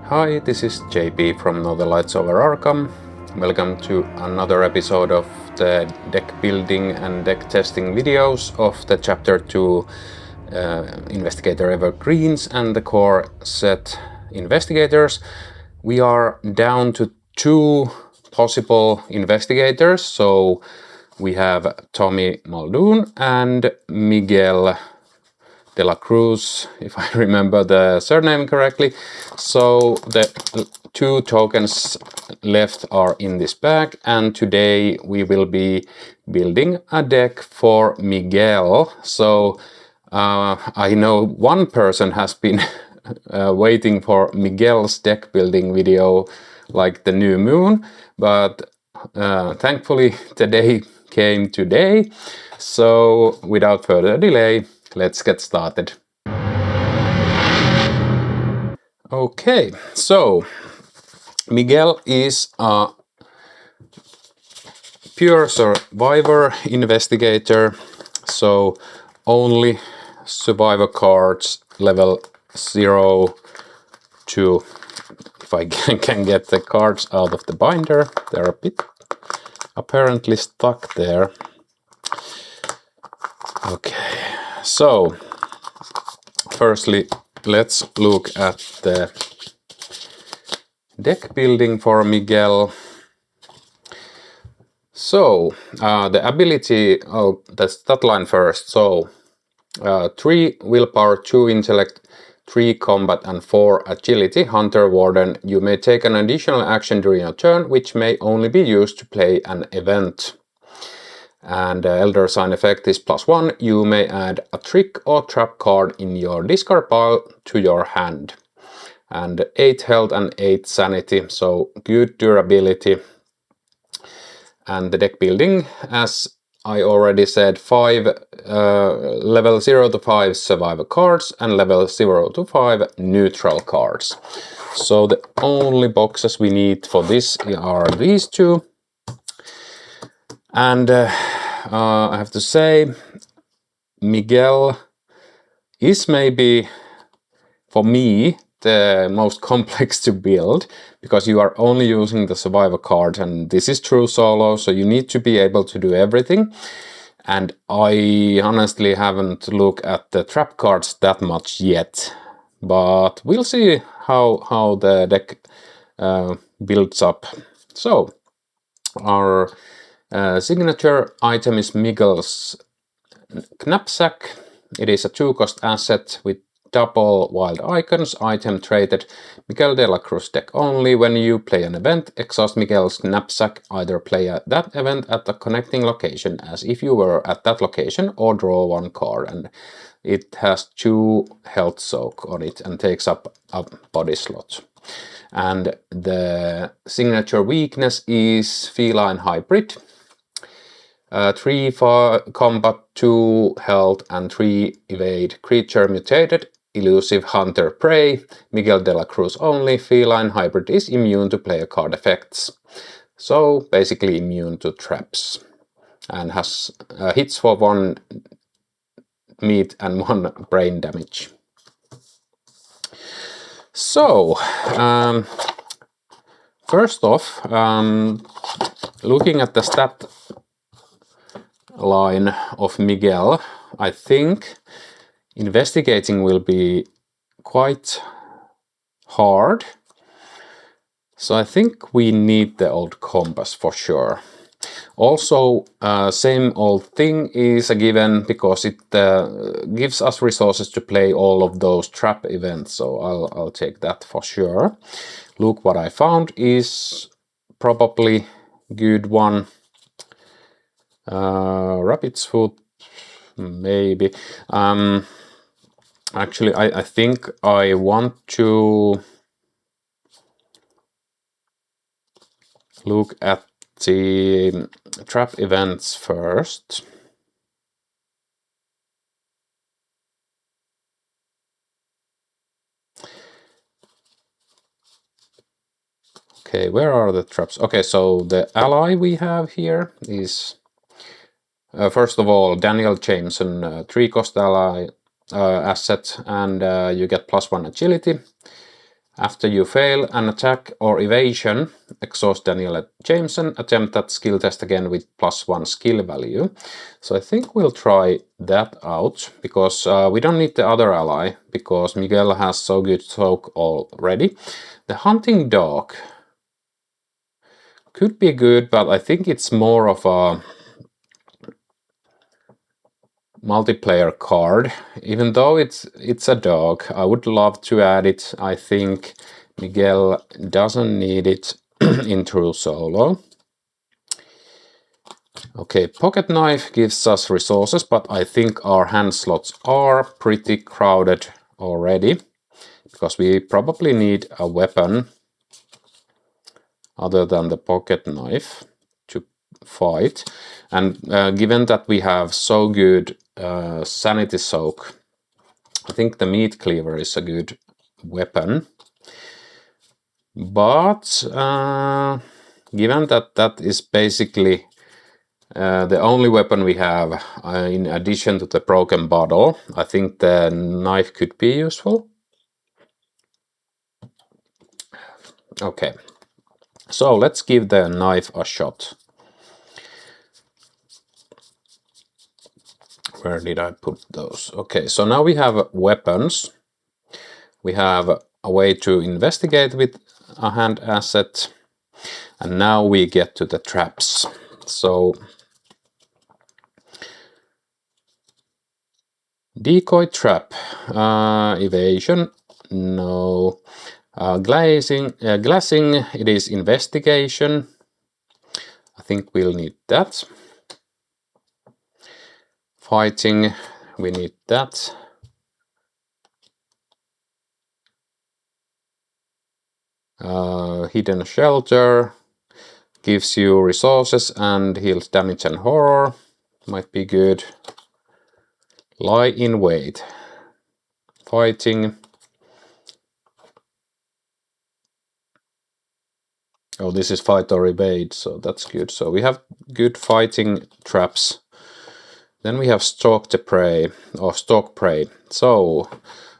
Hi, this is JP from Know the Lights Over Arkham. Welcome to another episode of the deck building and deck testing videos of the Chapter 2 Investigator Evergreens and the core set Investigators. We are down to 2 possible Investigators, so we have Tommy Muldoon and Miguel de la Cruz, if I remember the surname correctly. So the 2 tokens left are in this bag, and today we will be building a deck for Miguel. So I know one person has been waiting for Miguel's deck building video like the new moon, but thankfully the day came today. So without further delay, let's get started. Okay, so Miguel is a pure survivor investigator, so only survivor cards level 0 to, if I can get the cards out of the binder, they're a bit apparently stuck there. Okay, so firstly, let's look at the deck building for Miguel. So the ability, that's that line first. So 3 willpower, 2 intellect, 3 combat and 4 agility, hunter, warden. You may take an additional action during your turn, which may only be used to play an event. And Elder Sign effect is +1. You may add a trick or trap card in your discard pile to your hand. And 8 health and 8 sanity, so good durability. And the deck building, as I already said, 5 level 0 to 5 survivor cards and level 0 to 5 neutral cards. So the only boxes we need for this are these 2. And I have to say, Miguel is maybe, for me, the most complex to build, because you are only using the survivor card, and this is true solo, so you need to be able to do everything. And I honestly haven't looked at the trap cards that much yet, but we'll see how the deck builds up. So our signature item is Miguel's knapsack. It is a 2-cost asset with double wild icons. Item traded Miguel de la Cruz deck only. When you play an event, exhaust Miguel's knapsack. Either play that event at the connecting location as if you were at that location, or draw 1 card. And it has 2 health soak on it and takes up a body slot. And the signature weakness is feline hybrid. 3 for combat, 2 health and 3 evade. Creature mutated, elusive hunter prey, Miguel de la Cruz only. Feline hybrid is immune to player card effects, so basically immune to traps, and has hits for 1 meat and 1 brain damage. So first off, looking at the stat line of Miguel, I think investigating will be quite hard. So I think we need the old compass for sure. Also, same old thing is a given, because it gives us resources to play all of those trap events, so I'll take that for sure. Look, what I found is probably good one. Rabbit's foot, maybe. Actually, I think I want to look at the trap events first. Okay, where are the traps? Okay, so the ally we have here is first of all Daniel Jameson, 3-cost ally asset, and you get +1 agility. After you fail an attack or evasion, exhaust Daniel Jameson, attempt that skill test again with +1 skill value. So I think we'll try that out, because we don't need the other ally, because Miguel has so good soak already. The hunting dog could be good, but I think it's more of a multiplayer card. Even though it's a dog, I would love to add it. I think Miguel doesn't need it in true solo. Okay, pocket knife gives us resources, but I think our hand slots are pretty crowded already, because we probably need a weapon other than the pocket knife to fight. And given that we have so good sanity soak, I think the meat cleaver is a good weapon. But given that that is basically the only weapon we have in addition to the broken bottle, I think the knife could be useful. Okay, so let's give the knife a shot. Where did I put those? Okay, so now we have weapons. We have a way to investigate with a hand asset. And now we get to the traps. So decoy trap, evasion, no. Glassing, it is investigation. I think we'll need that. Fighting, we need that. Hidden shelter gives you resources and heals damage and horror. Might be good. Lie in wait. Fighting. Oh, this is fight or evade, so that's good. So we have good fighting traps. Then we have stalk the prey, or stalk prey. So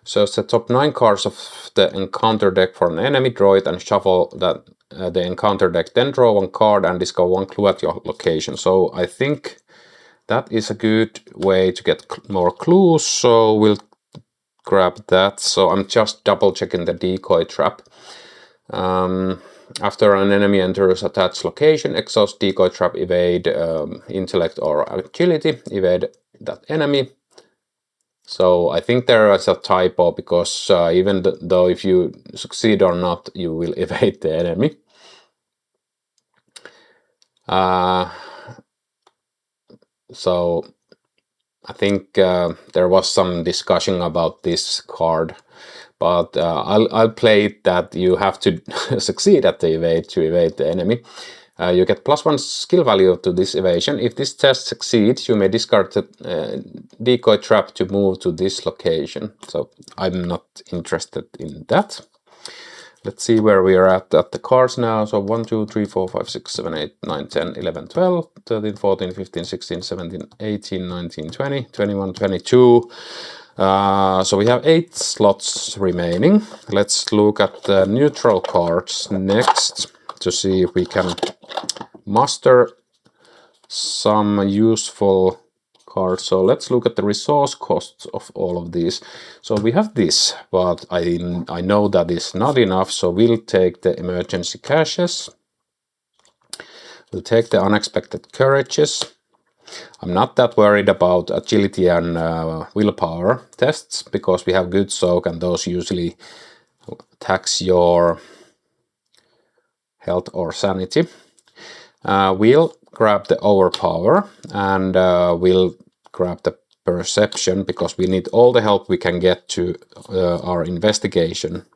it's the top 9 cards of the encounter deck for an enemy, draw it and shuffle that the encounter deck. Then draw 1 card and discover 1 clue at your location. So I think that is a good way to get more clues. So we'll grab that. So I'm just double checking the decoy trap. After an enemy enters attached location, exhaust decoy trap, evade intellect or agility, evade that enemy. So I think there is a typo, because even though if you succeed or not, you will evade the enemy. So I think there was some discussion about this card, but I'll play it that you have to succeed at the evade to evade the enemy. You get +1 skill value to this evasion. If this test succeeds, you may discard the decoy trap to move to this location. So I'm not interested in that. Let's see where we are at the cards now. So 1, 2, 3, 4, 5, 6, 7, 8, 9, 10, 11, 12, 13, 14, 15, 16, 17, 18, 19, 20, 21, 22. So we have 8 slots remaining. Let's look at the neutral cards next to see if we can muster some useful cards. So let's look at the resource costs of all of these. So we have this, but I know that is not enough, so we'll take the emergency caches. We'll take the unexpected courages. I'm not that worried about agility and willpower tests, because we have good soak and those usually tax your health or sanity. We'll grab the overpower and we'll grab the perception, because we need all the help we can get to our investigation.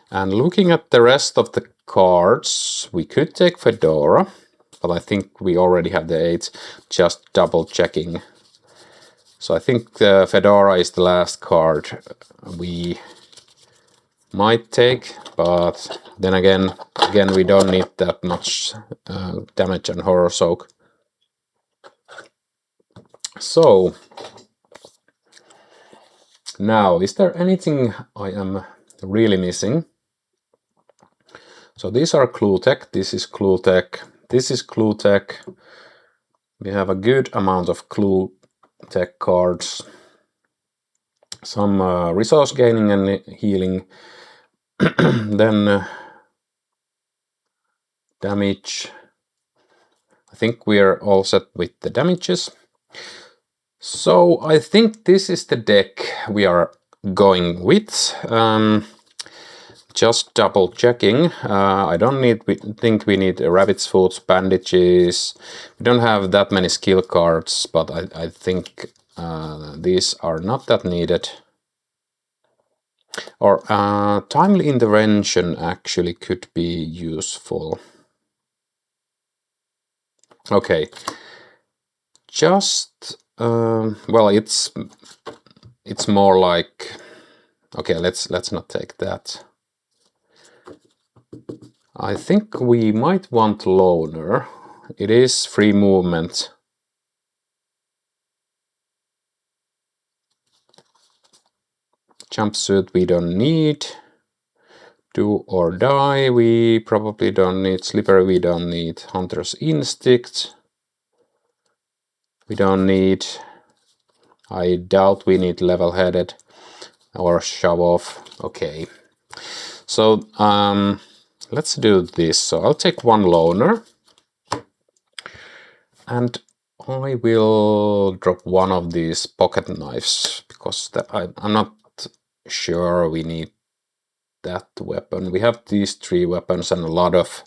And looking at the rest of the cards, we could take Fedora, but I think we already have the 8, just double checking. So I think the Fedora is the last card we might take, but then again we don't need that much damage and horror soak. So now, is there anything I am really missing. So these are clue tech, this is clue tech, this is clue tech. We have a good amount of clue tech cards. Some resource gaining and healing. Then damage. I think we're all set with the damages. So I think this is the deck we are going with. Just double checking. I don't think we need rabbit's foot, bandages. We don't have that many skill cards, but I think these are not that needed. Or timely intervention actually could be useful. Okay. Just well, it's more like, okay, let's not take that. I think we might want loner. It is free movement. Jumpsuit we don't need. Do or die we probably don't need. Slippery we don't need. Hunter's Instinct we don't need. I doubt we need level-headed or shove off. Okay. So let's do this. So I'll take one loner. And I will drop one of these pocket knives because I'm not sure we need that weapon. We have these 3 weapons and a lot of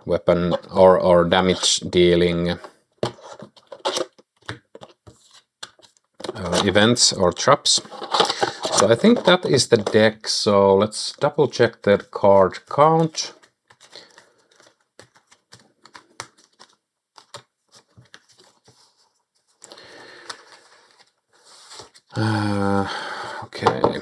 weapon or damage dealing events or traps. So I think that is the deck. So let's double check the card count. Okay.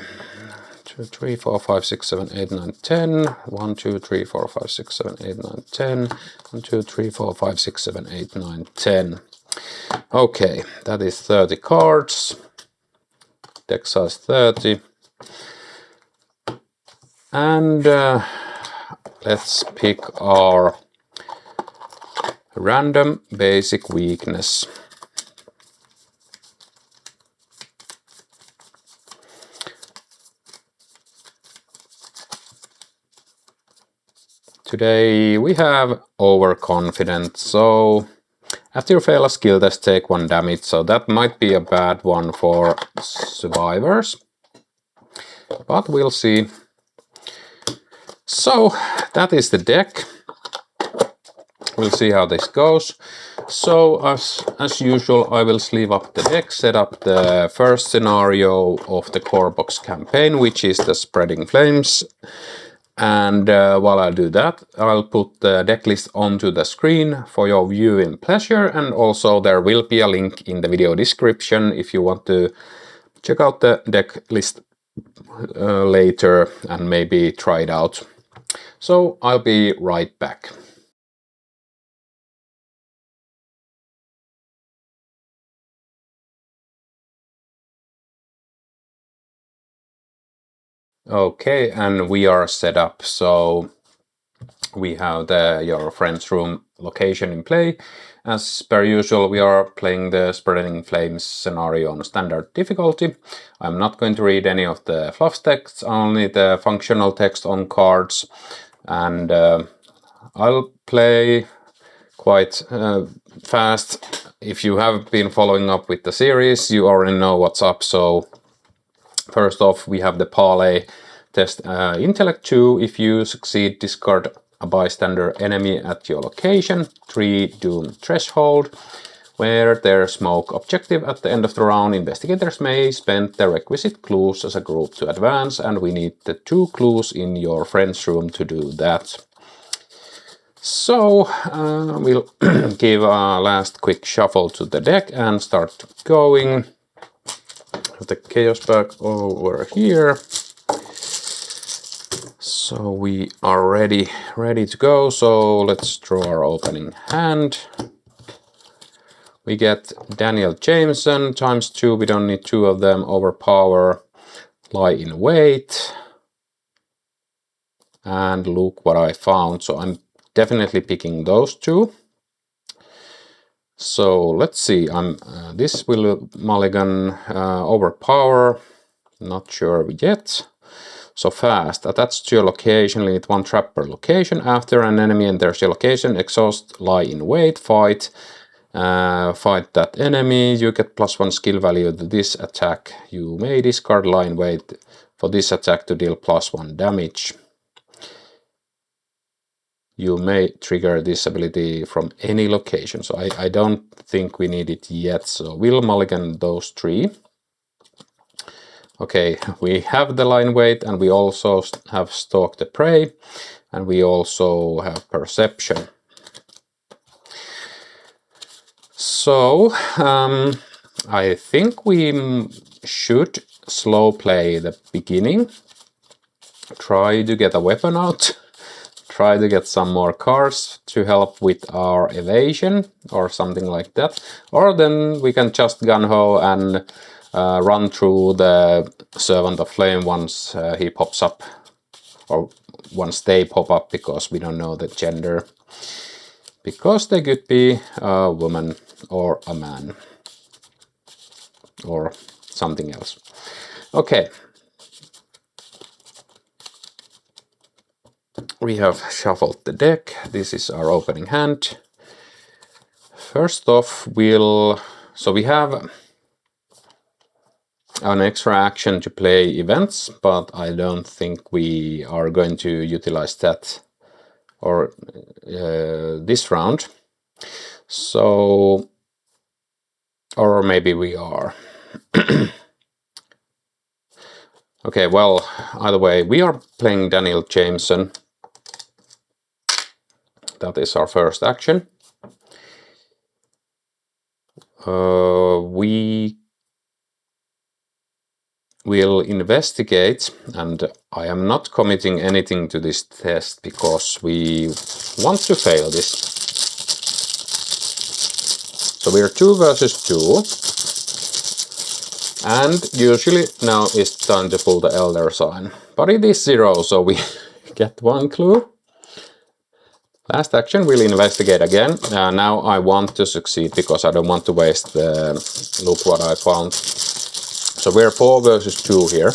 2, 3, 4, 5, 6, 7, 8, 9, 10. 1, 2, 3, 4, 5, 6, 7, 8, 9, 10. 1, 2, 3, 4, 5, 6, 7, 8, 9, 10. Okay, that is 30 cards. Deck size 30. And let's pick our random basic weakness. Today we have overconfident, so after you fail a skill test, take 1 damage, so that might be a bad one for survivors, but we'll see. So that is the deck. We'll see how this goes. So as usual, I will sleeve up the deck, set up the first scenario of the core box campaign, which is the Spreading Flames. And while I do that, I'll put the deck list onto the screen for your viewing pleasure, and also there will be a link in the video description if you want to check out the deck list later and maybe try it out. So I'll be right back. Okay, and we are set up. So we have your friend's room location in play. As per usual, we are playing the Spreading Flames scenario on standard difficulty. I'm not going to read any of the fluff text, only the functional text on cards. And I'll play quite fast. If you have been following up with the series, you already know what's up. So first off, we have the parlay test intellect 2. If you succeed, discard a bystander enemy at your location. 3 doom threshold. Where there's smoke objective at the end of the round, investigators may spend the requisite clues as a group to advance, and we need the 2 clues in your friend's room to do that. So we'll give a last quick shuffle to the deck and start going. The chaos pack over here. So we are ready to go. So let's draw our opening hand. We get Daniel Jameson ×2. We don't need 2 of them. Overpower. lie in wait, and look what I found. So I'm definitely picking those two. So let's see, this will mulligan overpower, not sure yet. So fast, attached to your location, limit one trap per location. After an enemy enters your location, exhaust, lie in wait, fight. Fight that enemy, you get +1 skill value to this attack. You may discard lie in wait for this attack to deal +1 damage. You may trigger this ability from any location. So I don't think we need it yet, so we'll mulligan those three. Okay, we have the line weight, and we also have stalk the prey, and we also have perception. So I think we should slow play the beginning, try to get a weapon out, try to get some more cards to help with our evasion or something like that, or then we can just gun-ho and run through the Servant of Flame once he pops up, or once they pop up, because we don't know the gender, because they could be a woman or a man or something else. Okay, we have shuffled the deck. This is our opening hand. First off, so we have an extra action to play events, but I don't think we are going to utilize that or this round. So, or maybe we are. Okay, well, either way, we are playing Daniel Jameson. That is our first action. We will investigate, and I am not committing anything to this test because we want to fail this. So we are 2 versus 2, and usually now it's time to pull the Elder Sign, but it is 0, so we get 1 clue. Last action, we'll investigate again. Now I want to succeed because I don't want to waste the look what I found. So we're 4 versus 2 here.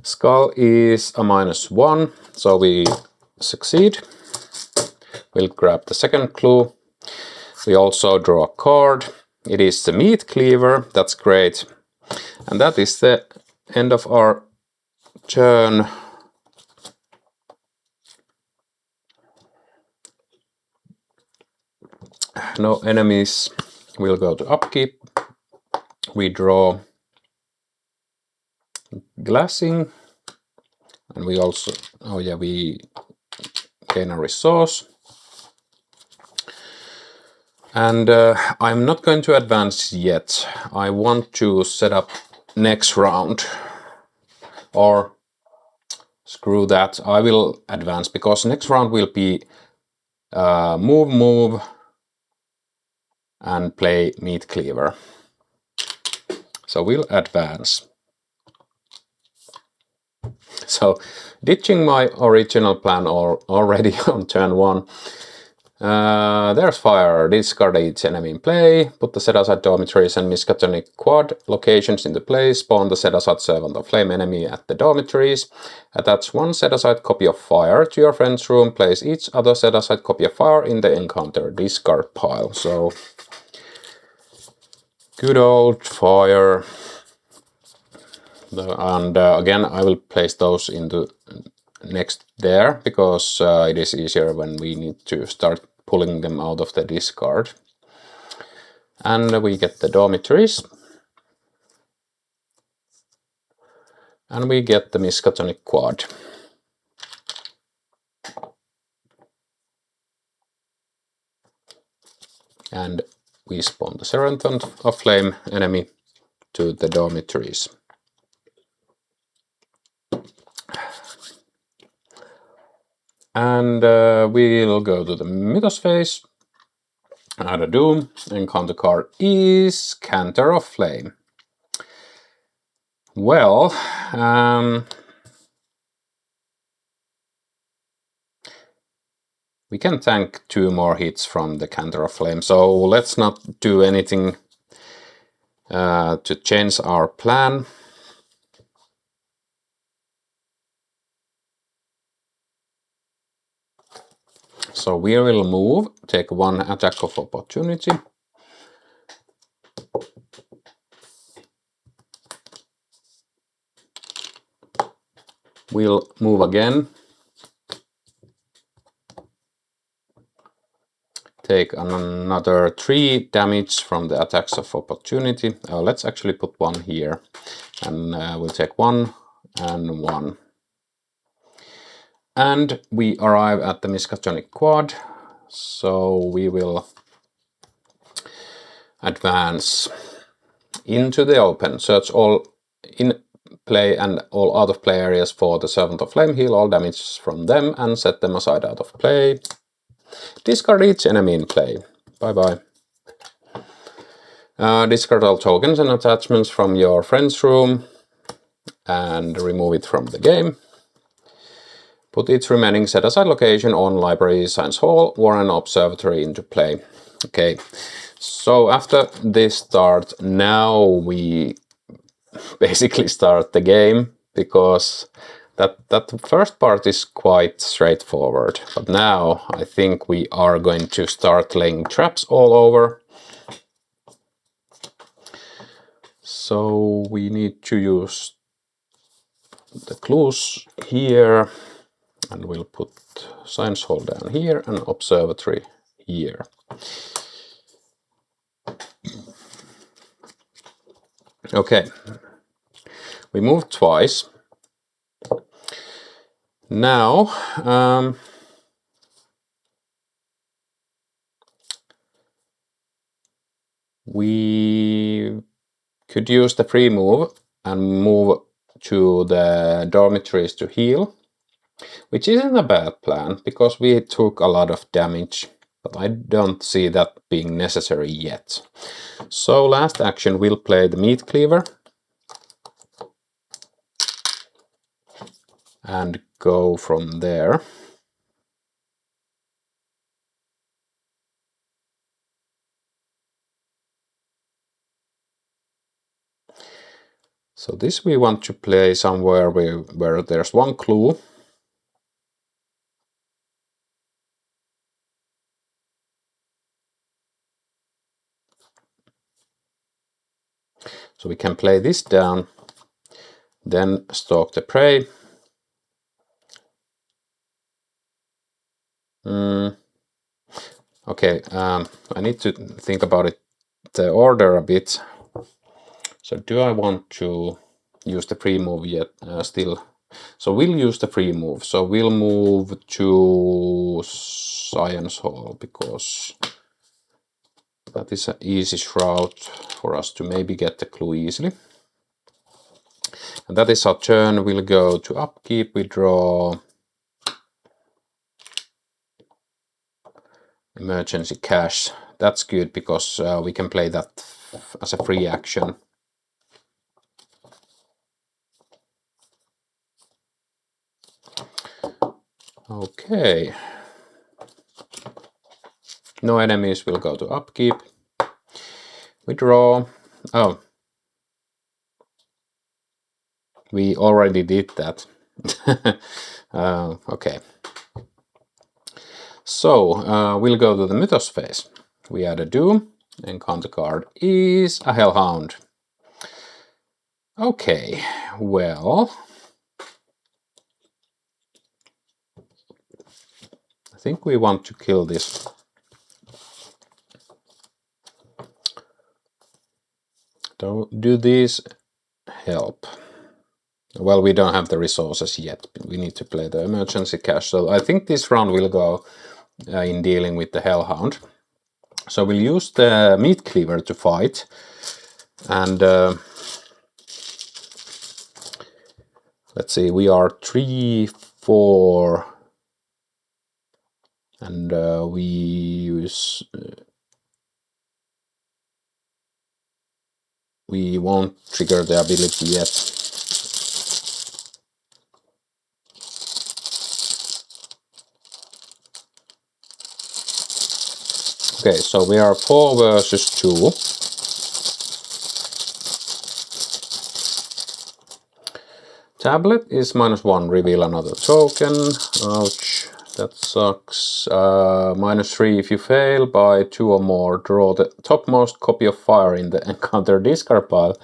Skull is a -1, so we succeed. We'll grab the second clue. We also draw a card. It is the Meat Cleaver, that's great. And that is the end of our turn. No enemies. We'll go to upkeep. We draw glassing, and we also, oh yeah, we gain a resource. And I'm not going to advance yet. I want to set up next round, or screw that, I will advance because next round will be move, and play Meat Cleaver. So we'll advance. So ditching my original plan already on turn 1. There's fire. Discard each enemy in play. Put the set-aside dormitories and Miskatonic quad locations into play. Spawn the set-aside Servant of Flame enemy at the dormitories. Attach 1 set-aside copy of fire to your friend's room. Place each other set-aside copy of fire in the encounter discard pile. So good old fire. And again, I will place those into next there, because it is easier when we need to start pulling them out of the discard. And we get the dormitories. And we get the Miskatonic quad. And we spawn the Servant of Flame enemy to the dormitories. And we'll go to the Mythos phase. Add a doom, encounter card is Canter of Flame. Well, we can tank 2 more hits from the Canter of Flame, so let's not do anything to change our plan. So we will move, take 1 attack of opportunity. We'll move again. Take another 3 damage from the attacks of opportunity. Let's actually put 1 here. And we'll take 1 and 1. And we arrive at the Miskatonic Quad. So we will advance into the open. Search all in play and all out of play areas for the Servant of Flame. Heal all damage from them and set them aside out of play. Discard each enemy in play. Bye bye. Discard all tokens and attachments from your friend's room and remove it from the game. Put its remaining set aside location on Library, Science Hall, Warren Observatory into play. Okay, so after this start, now we basically start the game, because that first part is quite straightforward. But now I think we are going to start laying traps all over. So we need to use the clues here, and we'll put Science Hall down here and Observatory here. Okay, we moved twice. Now, we could use the free move and move to the dormitories to heal, which isn't a bad plan, because we took a lot of damage, but I don't see that being necessary yet. So last action, we'll play the Meat Cleaver and go from there. So this we want to play somewhere where there's 1 clue. So we can play this down, then stalk the prey. Okay, I need to think about it, the order a bit. So do I want to use the free move yet still? So we'll use the free move. So we'll move to Science Hall, because that is an easy route for us to maybe get the clue easily. And that is our turn. We'll go to upkeep. We draw emergency cash. That's good, because we can play that as a free action. Okay. No enemies will go to upkeep. We draw. Oh. We already did that. Okay. So we'll go to the Mythos phase. We add a Doom. Encounter card is a Hellhound. Okay, well, I think we want to kill this. Do these help? Well, we don't have the resources yet. We need to play the emergency cash. So I think this round will go in dealing with the Hellhound. So we'll use the Meat Cleaver to fight. And let's see, we are 3, 4, and we use we won't trigger the ability yet. Okay, so we are 4 versus 2. Tablet is -1, reveal another token. Ouch, that sucks. -3, if you fail by 2 or more, draw the topmost copy of fire in the encounter discard pile,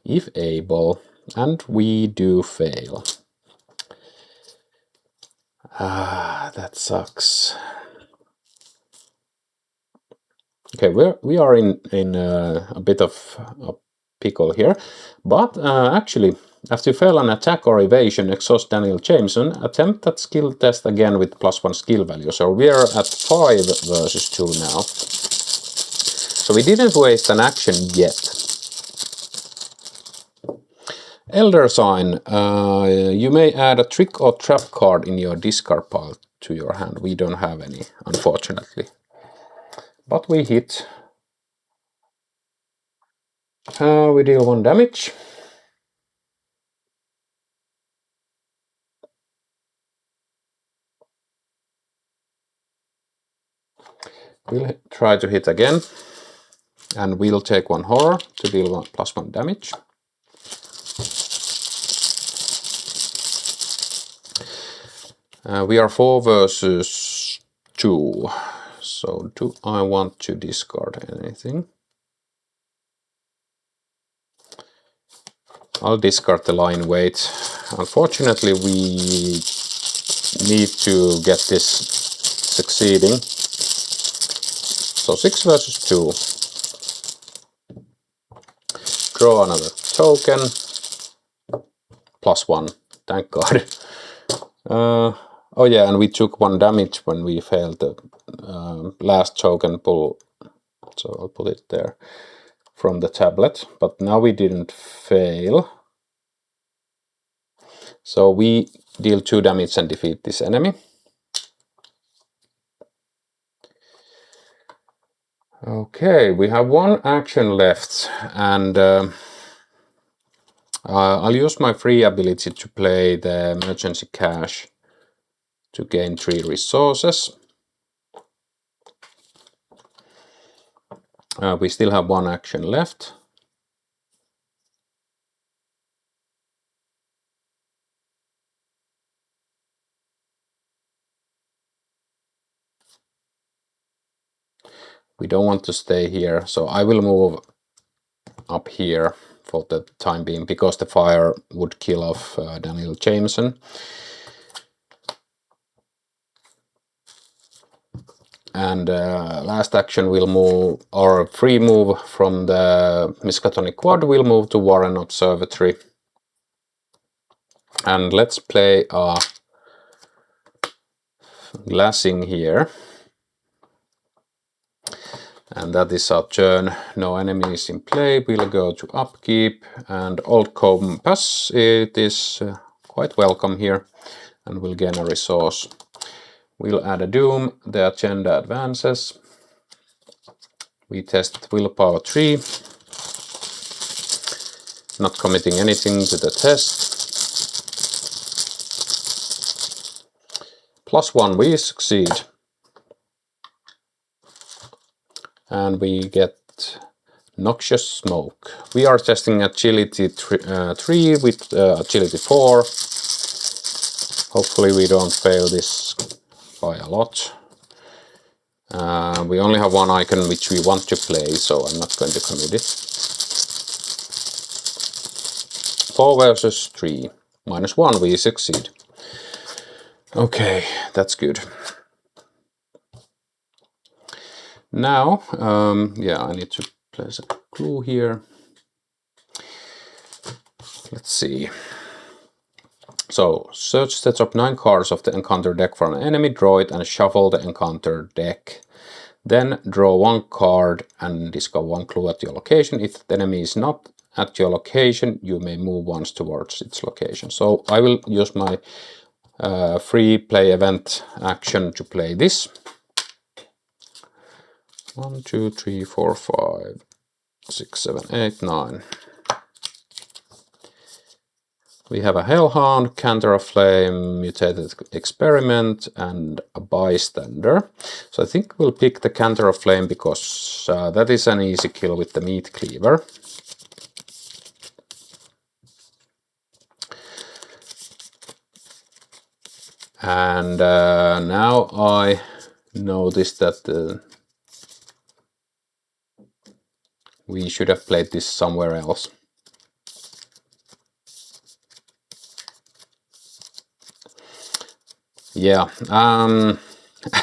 if able. And we do fail. That sucks. Okay, we are in a bit of a pickle here, but actually, after you fail an attack or evasion, exhaust Daniel Jameson, attempt that skill test again with +1 skill value. So we are at 5 versus 2 now. So we didn't waste an action yet. Elder Sign, you may add a trick or trap card in your discard pile to your hand. We don't have any, unfortunately. But we hit. We deal 1 damage. We'll try to hit again. And we'll take 1 horror to deal +1 damage. We are 4 versus 2. So do I want to discard anything? I'll discard the line weight. Unfortunately, we need to get this succeeding. So 6 versus 2. Draw another token. +1. Thank God. Oh yeah, and we took 1 damage when we failed the last token pull. So I'll put it there from the tablet. But now we didn't fail. So we deal 2 damage and defeat this enemy. Okay, we have 1 action left, and I'll use my free ability to play the emergency cash to gain 3 resources. We still have 1 action left. We don't want to stay here, so I will move up here for the time being, because the fire would kill off Daniel Jameson. And last action will move, or free move from the Miskatonic Quad, will move to Warren Observatory. And let's play a glassing here. And that is our turn. No enemies in play. We'll go to upkeep, and Old Compass, it is quite welcome here, and we'll gain a resource. We'll add a Doom. The agenda advances. We test Willpower 3. Not committing anything to the test. +1, we succeed. And we get Noxious Smoke. We are testing Agility 3 with Agility 4. Hopefully we don't fail this by a lot. We only have 1 icon which we want to play, so I'm not going to commit it. 4 versus 3. -1, we succeed. Okay, that's good. Now, yeah, I need to place a clue here. Let's see. So, search the top 9 cards of the encounter deck from an enemy, draw it, and shuffle the encounter deck. Then draw 1 card and discover 1 clue at your location. If the enemy is not at your location, you may move once towards its location. So I will use my free play event action to play this. 1, 2, 3, 4, 5, 6, 7, 8, 9. We have a Hellhound, Canter of Flame, Mutated Experiment, and a Bystander. So I think we'll pick the Canter of Flame because that is an easy kill with the Meat Cleaver. And now I noticed that we should have played this somewhere else. Yeah,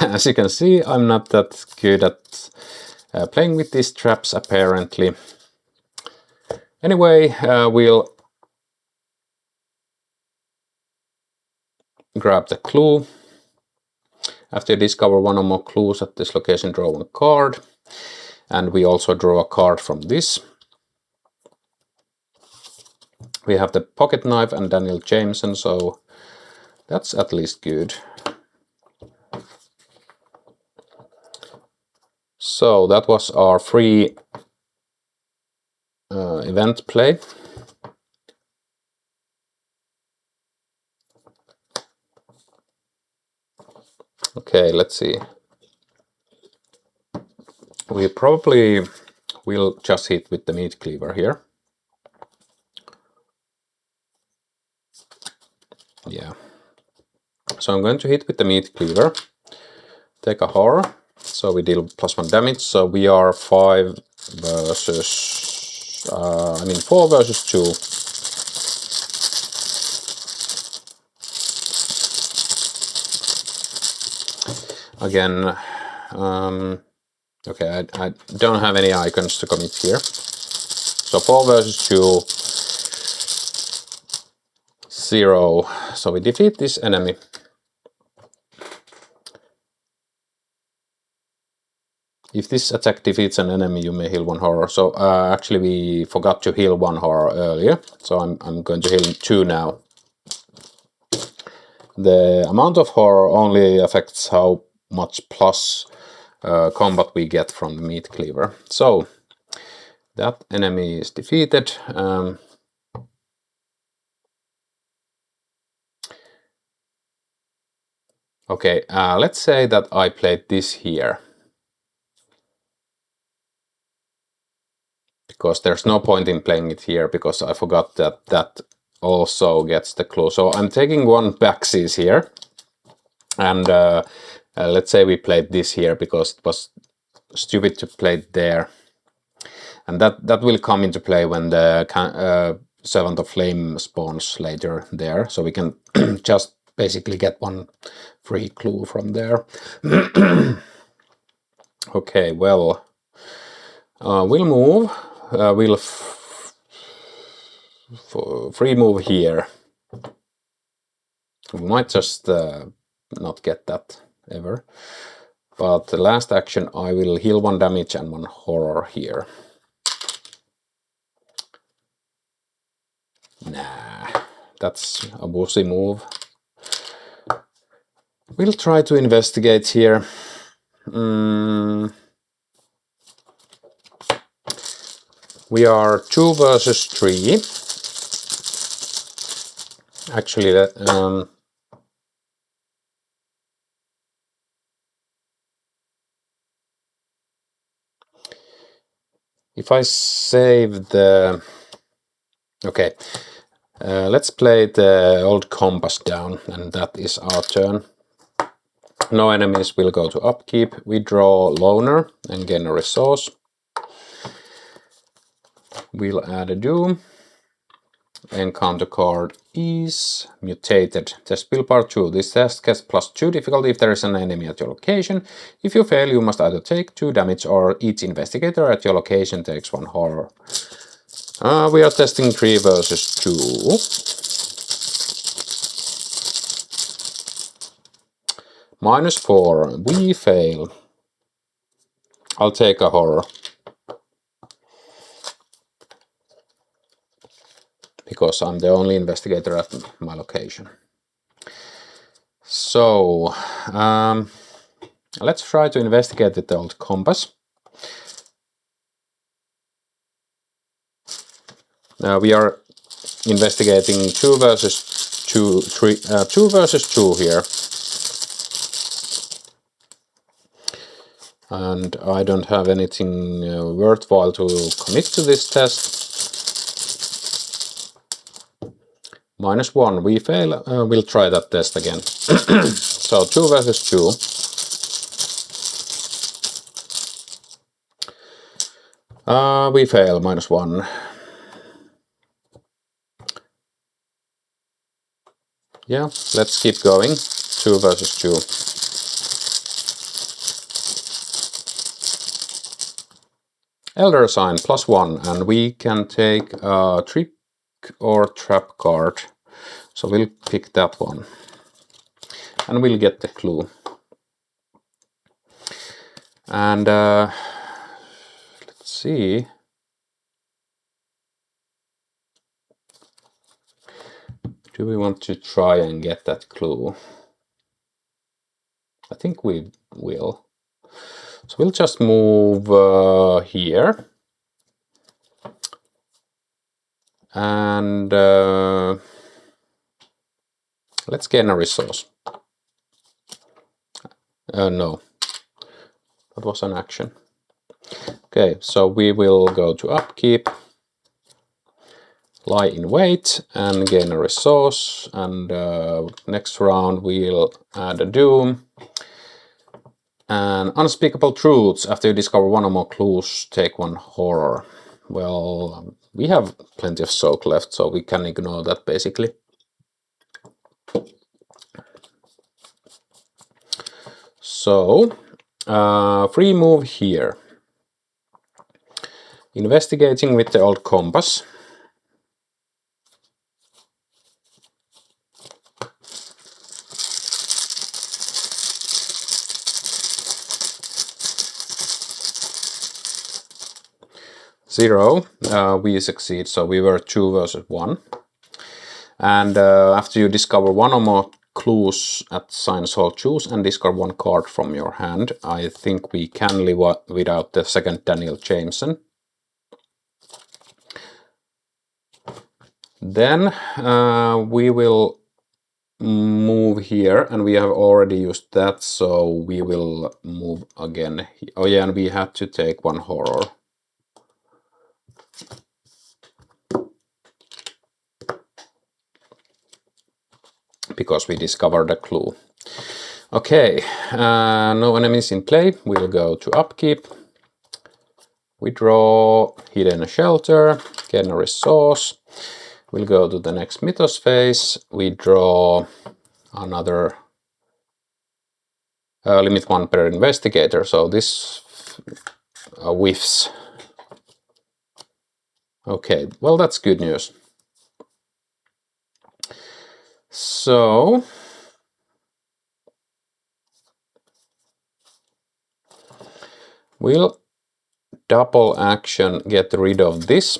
as you can see, I'm not that good at playing with these traps, apparently. Anyway, we'll grab the clue. After you discover one or more clues at this location, draw one card. And we also draw a card from this. We have the pocket knife and Daniel Jameson, so that's at least good. So that was our free event play. Okay, let's see. We probably will just hit with the Meat Cleaver here. Yeah. So I'm going to hit with the Meat Cleaver. Take a horror. So we deal +1 damage. So we are 4 versus 2. Again, okay, I don't have any icons to commit here. So 4 versus 2, 0. So we defeat this enemy. If this attack defeats an enemy, you may heal 1 horror. So actually we forgot to heal 1 horror earlier. So I'm going to heal 2 now. The amount of horror only affects how much plus combat we get from the Meat Cleaver. So that enemy is defeated. Okay, let's say that I played this here. Because there's no point in playing it here, because I forgot that that also gets the clue. So I'm taking 1 backsies here. And let's say we played this here because it was stupid to play it there. And that will come into play when the Servant of Flame spawns later there. So we can just basically get 1 free clue from there. Okay, well, we'll move. We'll free move here. We might just not get that ever. But the last action, I will heal 1 damage and 1 horror here. Nah, that's a wussy move. We'll try to investigate here. We are 2 versus 3. Actually, if I save the... Okay, let's play the old compass down, and that is our turn. No enemies will go to upkeep. We draw Loner and gain a resource. We'll add a Doom. Encounter card is Mutated. Test build part 2. This test gets +2 difficulty if there is an enemy at your location. If you fail, you must either take 2 damage or each investigator at your location takes 1 horror. We are testing 3 versus 2. -4. We fail. I'll take a horror. Because I'm the only investigator at my location. So, let's try to investigate the old compass. We are investigating 2 versus 2, 2 versus 2 here. And I don't have anything worthwhile to commit to this test. -1, we fail, we'll try that test again. So 2 versus 2. We fail, -1. Yeah, let's keep going. 2 versus 2. Elder Sign, +1, and we can take a trick or trap card. So we'll pick that one. And we'll get the clue. And let's see. Do we want to try and get that clue? I think we will. So we'll just move here. And let's gain a resource. No, that was an action. Okay, so we will go to upkeep, lie in wait, and gain a resource. And next round we'll add a doom. And unspeakable truths. After you discover 1 or more clues, take 1 horror. Well, we have plenty of soak left, so we can ignore that basically. So, free move here. Investigating with the old compass. Zero, we succeed, so we were 2 versus 1. And after you discover 1 or more clues at Science Hall, choose and discard 1 card from your hand. I think we can live without the second Daniel Jameson. Then we will move here, and we have already used that, so we will move again. Oh yeah, and we had to take 1 horror. Because we discovered a clue. Okay, no enemies in play. We'll go to upkeep. We draw hidden shelter, gain a resource. We'll go to the next mythos phase. We draw another limit 1 per investigator. So this whiffs. Okay, well, that's good news. So we'll double action get rid of this.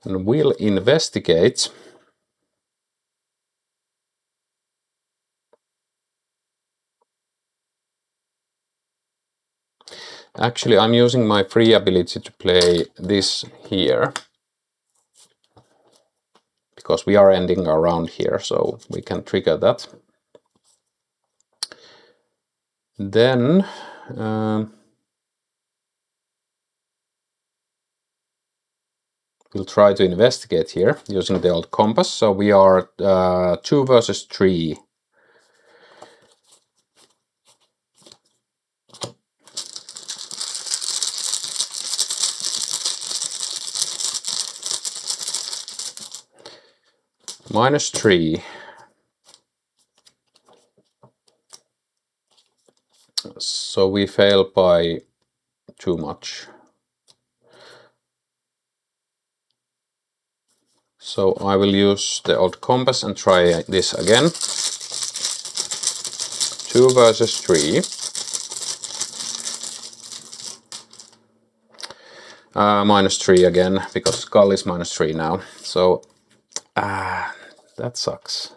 And we'll investigate. Actually, I'm using my free ability to play this here. Because we are ending around here, so we can trigger that. Then we'll try to investigate here using the old compass. So we are 2 versus 3. -3. So we fail by too much. So I will use the old compass and try this again. 2 versus 3. -3 again, because Skull is -3 now. So that sucks.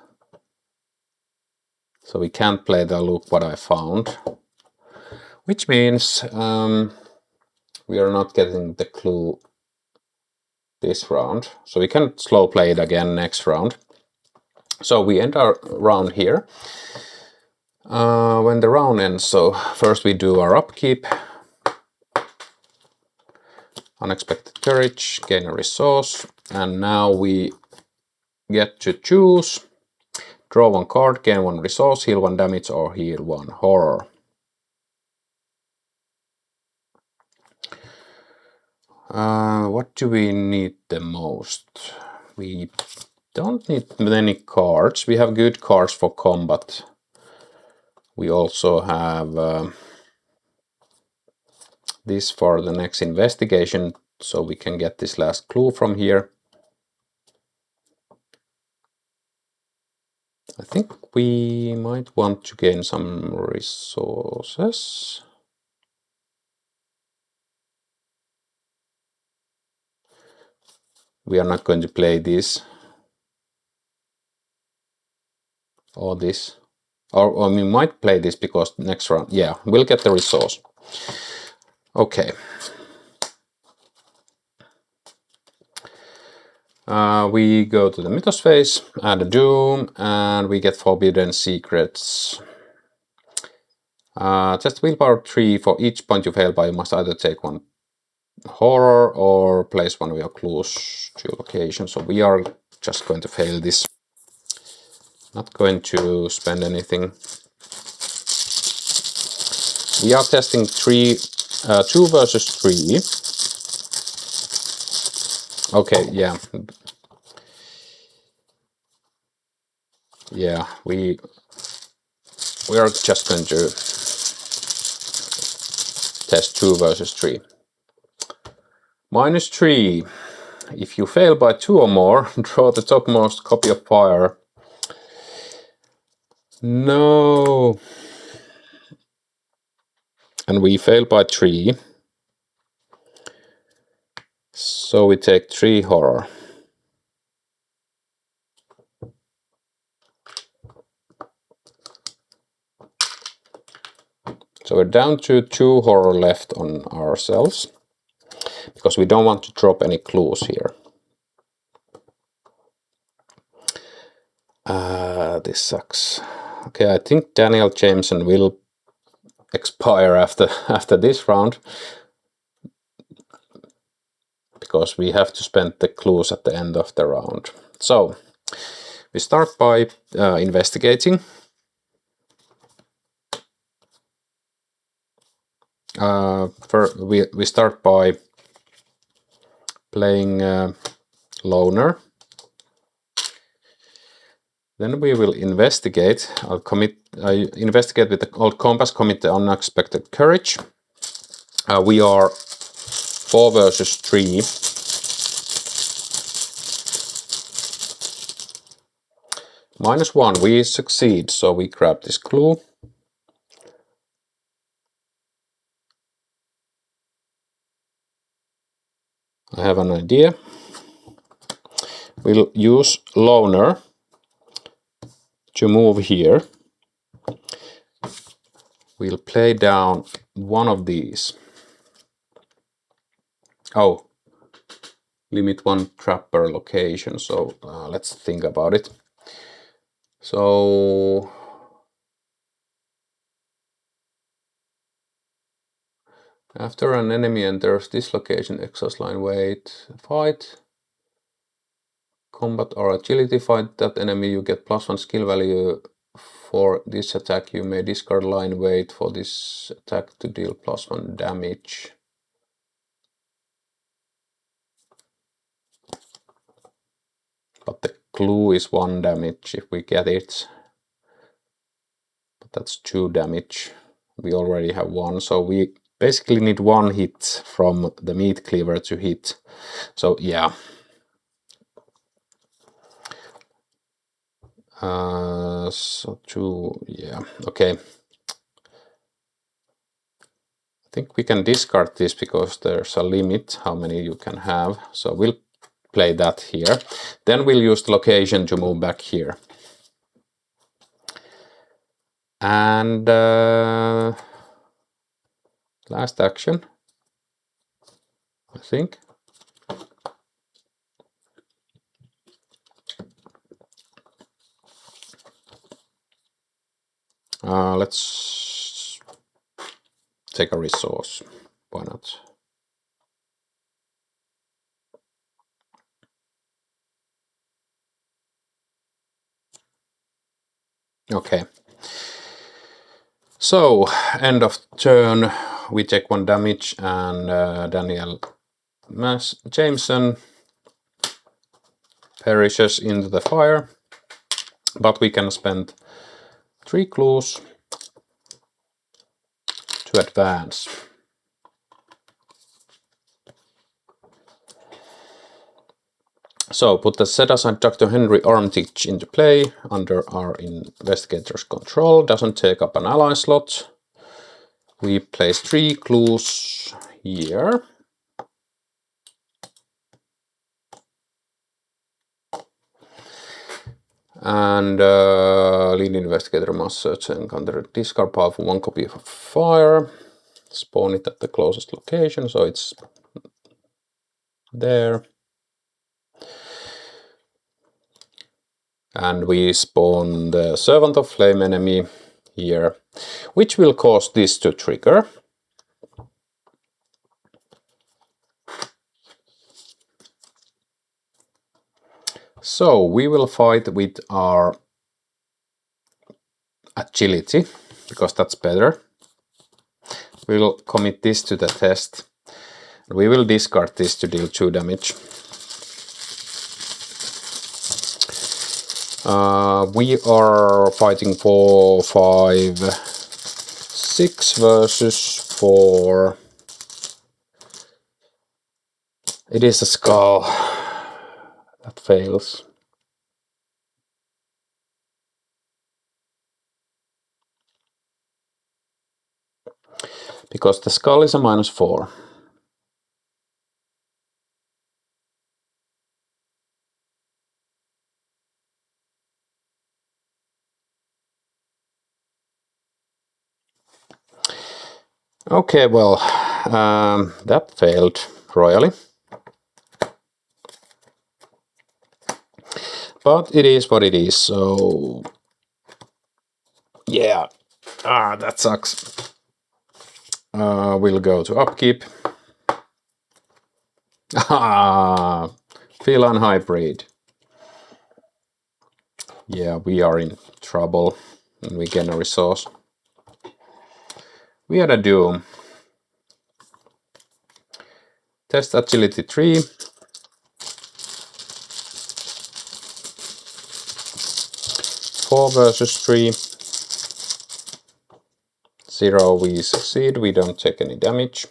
So we can't play the look what I found. Which means we are not getting the clue this round. So we can slow play it again next round. So we end our round here. When the round ends, so first we do our upkeep. Unexpected courage, gain a resource, and now we get to choose. Draw one card, gain one resource, heal one damage, or heal one horror. What do we need the most? We don't need many cards. We have good cards for combat. We also have this for the next investigation, so we can get this last clue from here. I think we might want to gain some resources. We are not going to play this or this. Or we might play this because next round, yeah, we'll get the resource. Okay. We go to the Mythos phase, add a Doom, and we get Forbidden Secrets. Just willpower 3 for each point you fail by. You must either take one horror or place one of your clues to your location. So we are just going to fail this. Not going to spend anything. We are testing 2 versus 3. Okay, yeah. Yeah, we are just going to test 2 versus 3. -3. If you fail by 2 or more, draw the topmost copy of fire. No. And we fail by 3. So we take 3 horror. So we're down to 2 horror left on ourselves, because we don't want to drop any clues here. This sucks. Okay, I think Daniel Jameson will expire after this round, because we have to spend the clues at the end of the round. So we start by investigating. We start by playing Loner. Then we will investigate. I investigate with the old compass, commit the unexpected courage. We are 4 versus 3. -1, we succeed, so we grab this clue. I have an idea. We'll use Loner to move here. We'll play down one of these. Oh, limit 1 trap per location, so let's think about it. So after an enemy enters this location, exhaust line, wait, fight, combat or agility, fight that enemy, you get +1 skill value for this attack. You may discard line weight for this attack to deal +1 damage. But the clue is 1 damage if we get it. But that's 2 damage. We already have 1, so we basically need 1 hit from the meat cleaver to hit. So yeah. So 2, yeah, okay. I think we can discard this because there's a limit how many you can have. So we'll play that here. Then we'll use the location to move back here. And last action, I think. Let's take a resource. Why not? Okay. So, end of turn, we take 1 damage, and Daniel Jameson perishes into the fire, but we can spend 3 clues to advance. So, put the set-aside Dr. Henry Armitage into play under our investigator's control. Doesn't take up an ally slot. We place 3 clues here. And lead investigator must search and encounter discard pile for 1 copy of fire. Spawn it at the closest location, so it's there. And we spawn the Servant of Flame enemy here, which will cause this to trigger. So we will fight with our agility, because that's better. We'll commit this to the test. We will discard this to deal 2 damage. We are fighting for 5, 6 versus 4. It is a skull that fails. Because the skull is a -4. Okay, well, that failed royally. But it is what it is, so yeah. That sucks. We'll go to upkeep. Feline hybrid. Yeah, we are in trouble, and we get a resource. We had a doom. Test agility 3. Four versus 3. 0, we succeed, we don't take any damage.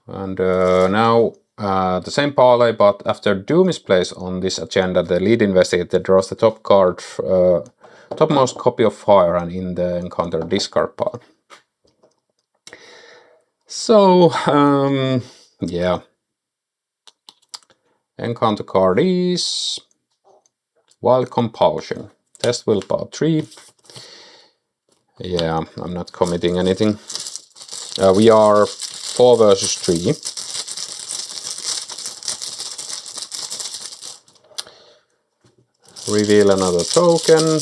And now the same parlay, but after Doom is placed on this agenda, the lead investigator draws the top card, topmost copy of fire, and in the encounter discard pile. So, yeah. Encounter card is Wild Compulsion. Test willpower 3. Yeah, I'm not committing anything. We are 4 versus 3. Reveal another token.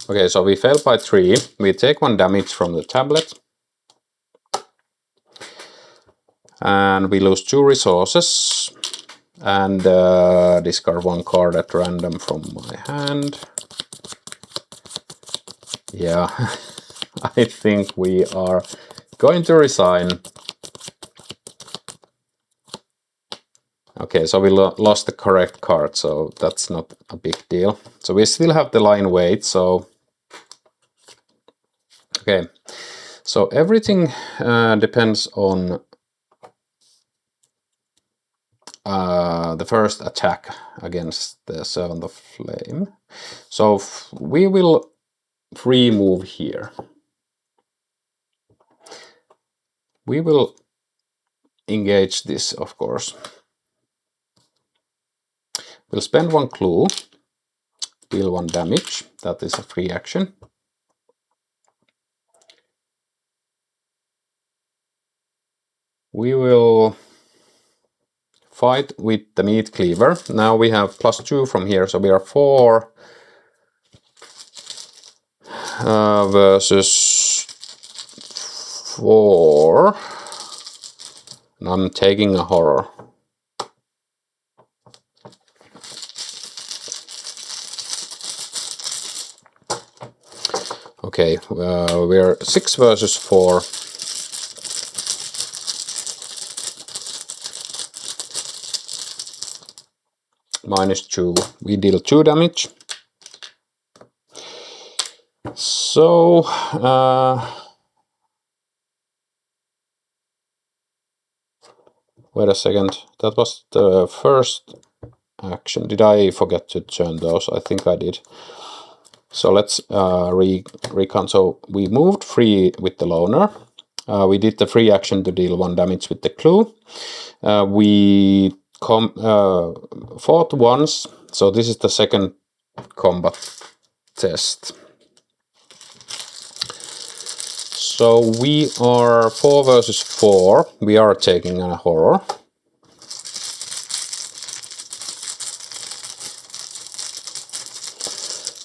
Okay, so we fail by 3. We take 1 damage from the tablet. And we lose 2 resources. And discard 1 card at random from my hand. Yeah, I think we are going to resign. Okay, so we lost the correct card, so that's not a big deal. So we still have the line weight, so... Okay, so everything depends on the first attack against the Servant of Flame. So we will free move here. We will engage this, of course. We'll spend 1 clue, deal 1 damage. That is a free action. We will fight with the meat cleaver. Now we have +2 from here, so we are 4 versus 4. And I'm taking a horror. Okay, we're 6 versus 4. -2. We deal 2 damage. So, wait a second. That was the first action. Did I forget to turn those? I think I did. So let's recon. So we moved 3 with the loner. We did the free action to deal 1 damage with the clue. We fought once. So this is the second combat test. So we are 4 versus 4. We are taking a horror.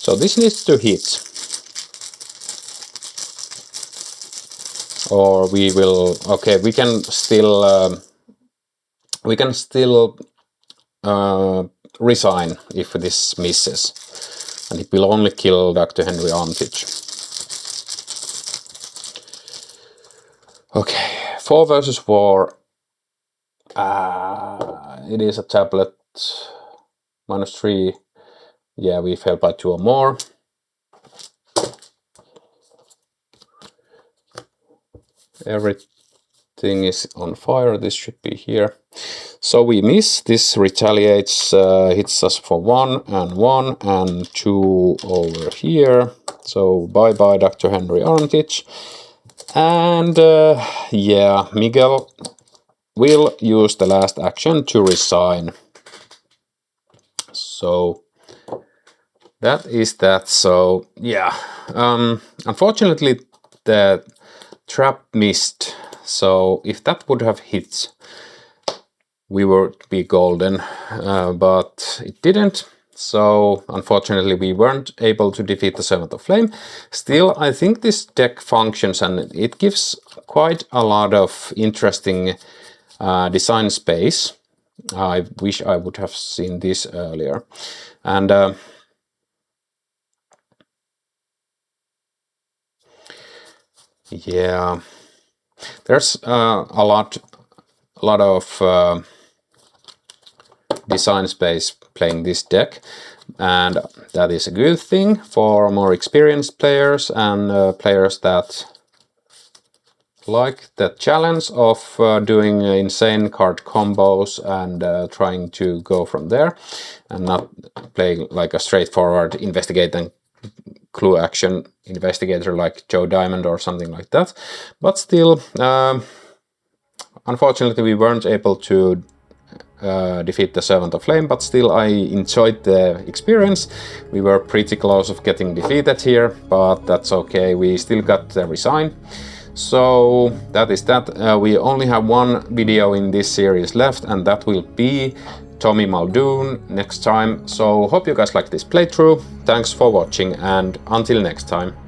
So this needs to hit. Or we will, okay, we can still resign if this misses. And it will only kill Dr. Henry Armitage. Okay, 4 versus 4. It is a tablet. -3. Yeah, we failed by 2 or more. Everything is on fire. This should be here. So we miss. This retaliates, hits us for 1 and 1 and 2 over here. So bye bye, Dr. Henry Armitage. And yeah, Miguel will use the last action to resign. So that is that. So yeah, unfortunately the trap missed. So if that would have hit, we would be golden, but it didn't. So unfortunately we weren't able to defeat the Servant of Flame. Still, I think this deck functions and it gives quite a lot of interesting design space. I wish I would have seen this earlier. And yeah, there's a lot of design space playing this deck, and that is a good thing for more experienced players and players that like the challenge of doing insane card combos and trying to go from there and not playing like a straightforward investigate and clue action investigator like Joe Diamond or something like that. But still, unfortunately we weren't able to defeat the Servant of Flame, but still I enjoyed the experience. We were pretty close of getting defeated here, but that's okay, we still got the resign. So that is that. We only have 1 video in this series left, and that will be Tommy Muldoon next time. So hope you guys like this playthrough. Thanks for watching, and until next time.